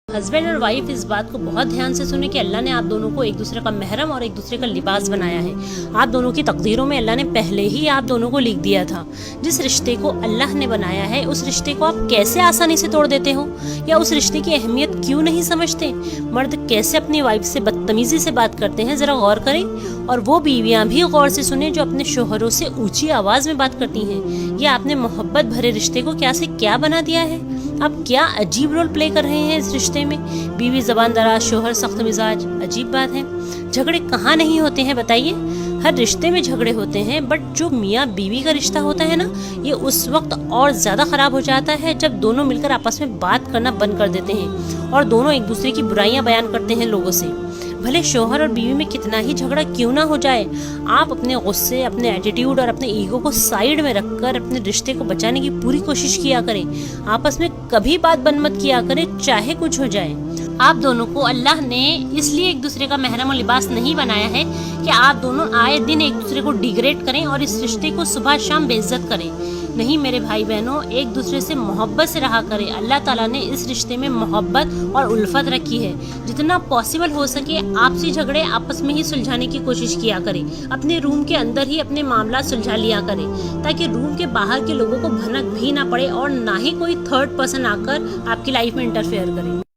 Husband और wife इस बात को बहुत ध्यान से सुने कि अल्लाह ने आप दोनों को एक दूसरे का महरम और एक दूसरे का लिबास बनाया है। आप दोनों की तकदीरों में अल्लाह ने पहले ही आप दोनों को लिख दिया था। जिस रिश्ते को अल्लाह ने बनाया है उस रिश्ते को आप कैसे आसानी से तोड़ देते हो, या उस रिश्ते की अहमियत क्यों नहीं समझते। मर्द कैसे अपनी वाइफ से बदतमीजी से बात करते हैं, ज़रा गौर करें। और वो बीवियाँ भी गौर से सुने जो अपने शोहरों से ऊंची आवाज़ में बात करती हैं। या आपने मोहब्बत भरे रिश्ते को क्या से क्या बना दिया है। आप क्या अजीब रोल प्ले कर रहे हैं इस रिश्ते में। बीवी ज़बान दराज, शोहर सख्त मिजाज, अजीब बात है। झगड़े कहाँ नहीं होते हैं बताइए। हर रिश्ते में झगड़े होते हैं, बट जो मियाँ बीवी का रिश्ता होता है ना, ये उस वक्त और ज़्यादा ख़राब हो जाता है जब दोनों मिलकर आपस में बात करना बंद कर देते हैं और दोनों एक दूसरे की बुराइयां बयान करते हैं लोगों से। भले शोहर और बीवी में कितना ही झगड़ा क्यों ना हो जाए, आप अपने गुस्से, अपने एटीट्यूड और अपने ईगो को साइड में रखकर अपने रिश्ते को बचाने की पूरी कोशिश किया करें। आपस में कभी बात बंद मत किया करें, चाहे कुछ हो जाए। आप दोनों को अल्लाह ने इसलिए एक दूसरे का महरम और लिबास नहीं बनाया है कि आप दोनों आए दिन एक दूसरे को डिग्रेड करें और इस रिश्ते को सुबह शाम बेइज्जत करें। नहीं मेरे भाई बहनों, एक दूसरे से मोहब्बत से रहा करें। अल्लाह ताला ने इस रिश्ते में मोहब्बत और उल्फत रखी है। जितना पॉसिबल हो सके आपसी झगड़े आपस में ही सुलझाने की कोशिश किया करें। अपने रूम के अंदर ही अपने मामला सुलझा लिया करें, ताकि रूम के बाहर के लोगों को भनक भी ना पड़े और ना ही कोई थर्ड पर्सन आकर आपकी लाइफ में इंटरफेयर करे।